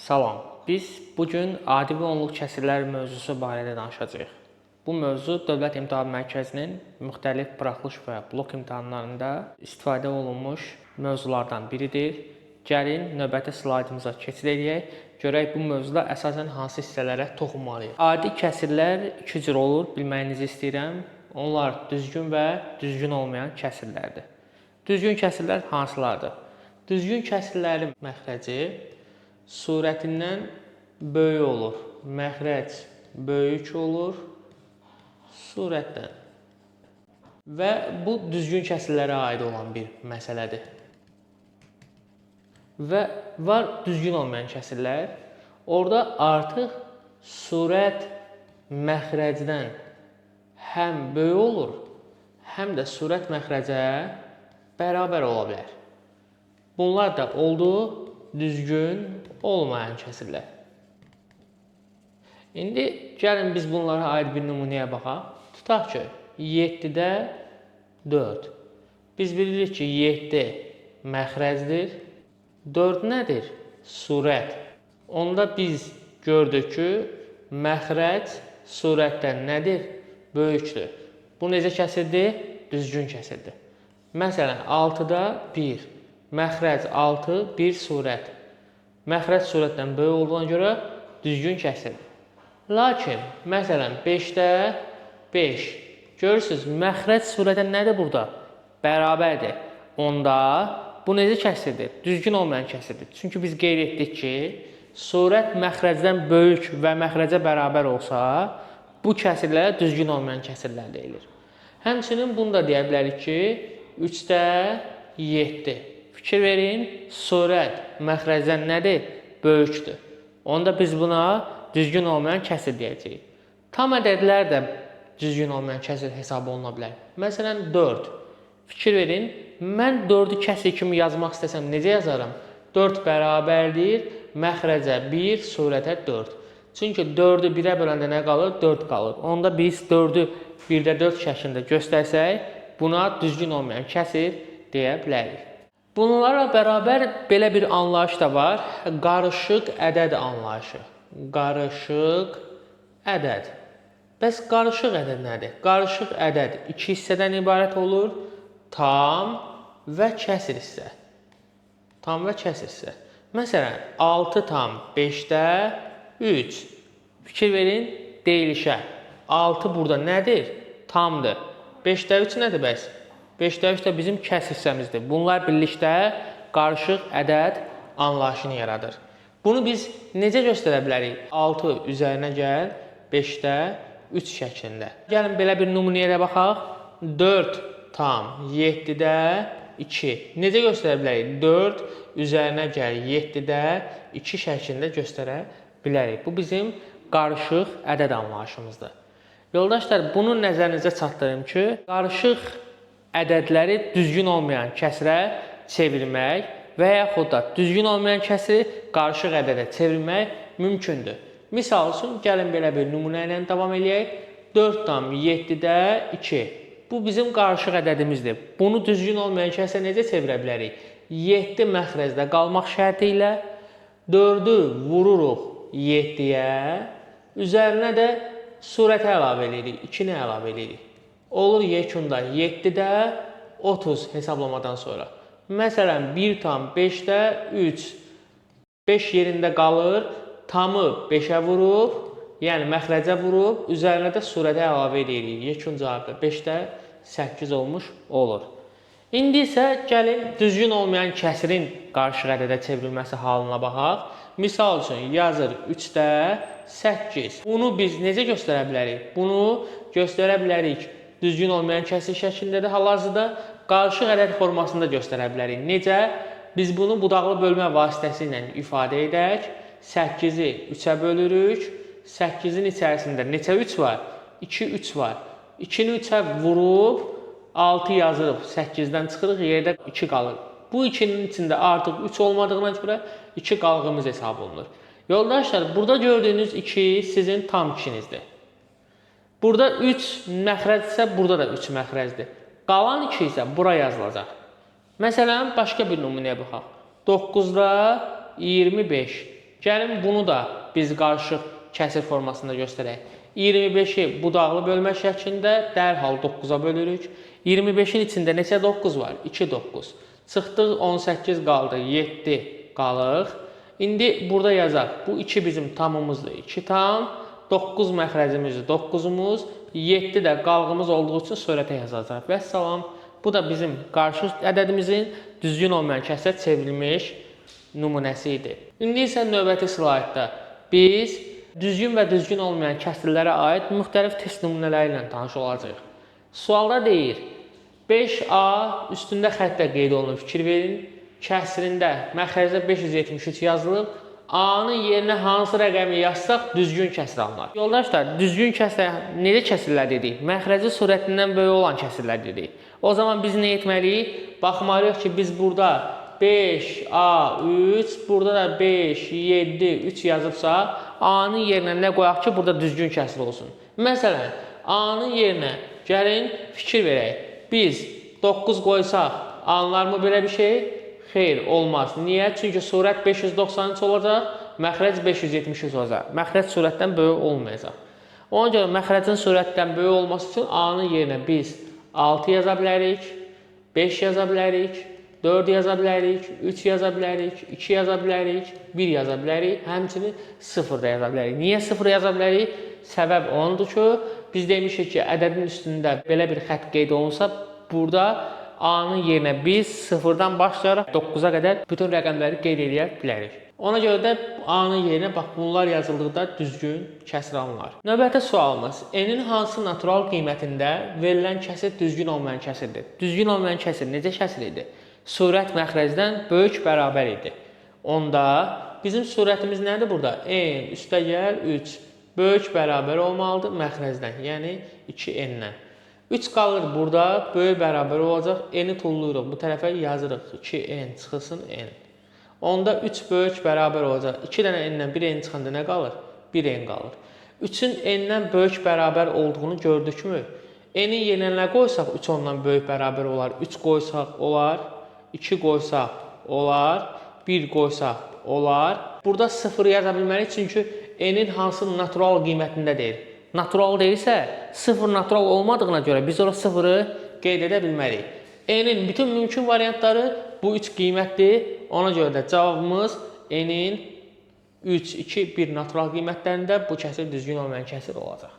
Salam. Biz bugün adi və onluq kəsirlər mövzusu barədə danışacağıq. Bu mövzu Dövlət İmtahan Mərkəzinin müxtəlif buraxılış və blok imtahanlarında istifadə olunmuş mövzulardan biridir. Gəlin növbəti slaydımıza keçid edək. Görək bu mövzuda əsasən hansı hissələrə toxunmalıyıq. Adi kəsirlər iki cür olur, bilməyinizi istəyirəm. Onlar düzgün və düzgün olmayan kəsirlərdir. Düzgün kəsirlər hansılardır? Düzgün kəsirlərin məxrəci surətindən böyük olur. Məxrəc böyük olur surətdən. Və bu düzgün kəsirlərə aid olan bir məsələdir. Və var düzgün olmayan kəsirlər. Orada artıq surət məxrəcdən həm böyük olur, həm də surət məxrəcə bərabər ola bilər. Bunlar da oldu düzgün olmayan kəsirlər. İndi gəlin biz bunlara aid bir nümunəyə baxaq. Tutaq ki, 7-də 4. Biz bilirik ki, 7 məxrəcdir. 4 nədir? Surət. Onda biz gördük ki, məxrəc surətdən nədir? Böyükdür. Bu necə kəsirdir? Düzgün kəsirdir. Məsələn, 6-da 1. Məxrəc 6, 1 surət. Məxrəc surətdən böyük olduğuna görə düzgün kəsirdir. Lakin, məsələn, 5-də 5. Görürsünüz, məxrəc surətən nədir burada? Bərabərdir. Onda bu necə kəsirdir? Düzgün olmayan kəsirdir. Çünki biz qeyd etdik ki, surət məxrəcdən böyük və məxrəcə bərabər olsa, bu kəsirlərə düzgün olmayan kəsirlər deyilir. Həmçinin bunu da deyə bilərik ki, 3-də 7. Fikir verin, surət məxrəcdən nədir? Böyükdür. Onda biz buna düzgün olmayan kəsir deyəcəyik. Tam ədədlər də düzgün olmayan kəsir hesab oluna bilər. Məsələn, 4. Fikir verin, mən 4-ü kəsir kimi yazmaq istəsəm necə yazaram? 4 bərabərdir, məxrəcə 1, surətə 4. Çünki 4-ü 1-ə böləndə nə qalır? 4 qalır. Onda biz 4-ü 1-də 4 şəklində göstərsək, buna düzgün olmayan kəsir deyə bilərik. Bunlarla bərabər belə bir anlayış da var. Qarışıq ədəd anlayışı. Qarışıq ədəd. Bəs qarışıq ədəd nədir? Qarışıq ədəd iki hissədən ibarət olur. Tam və kəsir hissə. Tam və kəsir hissə. Məsələn, 6 tam 5-də 3. Fikir verin, deyilişə. 6 burada nədir? Tamdır. 5-də 3 nədir bəs? 5-də 3 də bizim kəsir hissəmizdir. Bunlar birlikdə qarışıq ədəd anlayışını yaradır. Bunu biz necə göstərə bilərik? 6 üzərinə gəl, 5-də 3 şəklində. Gəlin belə bir nümunəyə də baxaq. 4 tam 7-də 2. Necə göstərə bilərik? 4 üzərinə gəl 7-də 2 şəklində göstərə bilərik. Bu bizim qarışıq ədəd anlayışımızdır. Yoldaşlar, bunu nəzərinizə çatdırım ki, qarışıq ədədləri düzgün olmayan kəsirə çevirmək və yaxud da düzgün olmayan kəsiri qarışıq ədədə çevirmək mümkündür. Misal üçün, gəlin belə bir nümunə ilə davam edək. 4 tam 7-də 2. Bu bizim qarışıq ədədimizdir. Bunu düzgün olmayan kəsirə necə çevirə bilərik? 7 məxrəcdə qalmaq şərti ilə 4-ü vururuq 7-yə, üzərinə də surətə əlavə edirik, 2-ni əlavə edirik. Olur yekunda 7-də 30 hesablamadan sonra. Məsələn, 1 tam 5-də 3. 5 yerində qalır, tamı 5-ə vurub, yəni məxrəcə vurub, üzərinə də surətə əlavə edirik. Yekun cavabda 5-də 8 olmuş olur. İndi isə gəlin düzgün olmayan kəsirin qarışıq ədədə çevrilməsi halına baxaq. Misal üçün yazır 3-də 8. Bunu biz necə göstərə bilərik? Bunu göstərə bilərik düzgün olmayan kəsir şəklindədir. Hal-hazırda qarışıq ədəd formasında göstərə bilərik. Necə? Biz bunu budaqlı bölmə vasitəsi ilə ifadə edək. 8-i 3-ə bölürük. 8-in içərisində neçə 3 var? 2 3 var. 2-ni 3-ə vurub 6 yazırıq. 8-dən çıxırıq, yerdə 2 qalır. Bu 2-nin içində artıq 3 olmadığına görə 2 qalığımız hesab olunur. Yoldaşlar, burada gördüyünüz 2 sizin tam 2-nizdir. Burada 3 məxrəcdirsə, burada da 3 məxrəcdir. Qalan 2 isə bura yazılacaq. Məsələn, başqa bir nümunəyə baxaq. 9-da 25. Gəlin bunu da biz qarışıq kəsir formasında göstərək. 25-i budaqlı bölmə şəklində dərhal 9-a bölürük. 25-in içində neçə 9 var? 2 9. Çıxdıq 18 qaldı, 7 qalıq. İndi burada yazaq. Bu 2 bizim tamımızdır. 2 tam. 9 məxrəcimizdir. 9-umuz. 7 də qalğımız olduğu üçün surətə yazacaq. Vəssalam. Bu da bizim qarışıq ədədimizin düzgün olmayan kəsrə çevrilmiş nümunəsi idi. İndi isə növbəti slaytda biz düzgün və düzgün olmayan kəsrlərə aid müxtəlif test nümunələri ilə tanış olacağıq. Sualda deyir, 5A üstündə xəttlə qeyd olunub, fikir verin. Kəsrində məxrəcdə 573 yazılıb. A-nın yerinə hansı rəqəmi yazsaq düzgün kəsr alınır. Yoldaşlar, düzgün kəsr necə kəsrlər dedik? Məxrəci surətindən böyük olan kəsrlər dedik. O zaman biz nə etməliyik? Baxmalıyıq ki, biz burada 5A3, burada da 5, 7, 3 yazıbsa, A-nın yerinə nə qoyaq ki, burada düzgün kəsr olsun. Məsələn, A-nın yerinə gəlin fikir verək. Biz 9 qoysaq, alınarmı belə bir şey? Xeyr, olmaz. Niyə? Çünki surət 593 olacaq, məxrəc 573 olacaq. Məxrəc surətdən böyük olmayacaq. Ona görə məxrəcin surətdən böyük olması üçün A-nın yerinə biz 6 yaza bilərik, 5 yaza bilərik, 4 yaza bilərik, 3 yaza bilərik, 2 yaza bilərik, 1 yaza bilərik, həmçinin 0 da yaza bilərik. Niyə 0 yaza bilərik? Səbəb onundur ki, biz demişik ki, ədədin üstündə belə bir xətt qeyd olunsa, burada A-nın yerinə biz 0-dan başlayaraq 9-a qədər bütün rəqəmləri qeyd edə bilərik. Ona görə də A-nın yerinə bax bunlar yazıldıqda düzgün kəsr alınır. Növbəti sualımız, n-in hansı natural qiymətində verilən kəsir düzgün olmayan kəsirdir? Düzgün olmayan kəsir necə kəsir idi? Surət məxrəcdən böyük bərabər idi. Onda bizim surətimiz nədir burada? N üstəgəl 3 böyük bərabər olmalıdır məxrəcdən, yəni 2n-dən. 3 qalır burada, böyük bərabər olacaq, n-i tulluyuruq, bu tərəfə yazırıq, 2n çıxılsın n. Onda 3 böyük bərabər olacaq, 2 dənə n-dən 1 n çıxanda nə qalır? 1 n qalır. 3-ün n-dən böyük bərabər olduğunu gördükmü? N-in yerinə nə qoysaq 3 ondan böyük bərabər olar, 3 qoysaq olar, 2 qoysaq olar, 1 qoysaq olar. Burada 0 yaza bilməliyik, çünki n-in hansı natural qiymətində deyil. Natural deyilsə, 0 natural olmadığına görə biz ora 0-ı qeyd edə bilmərik. N-in bütün mümkün variantları bu 3 qiymətdir. Ona görə də cavabımız n-in 3, 2, 1 natural qiymətlərində bu kəsir düzgün olmayan kəsir olacaq.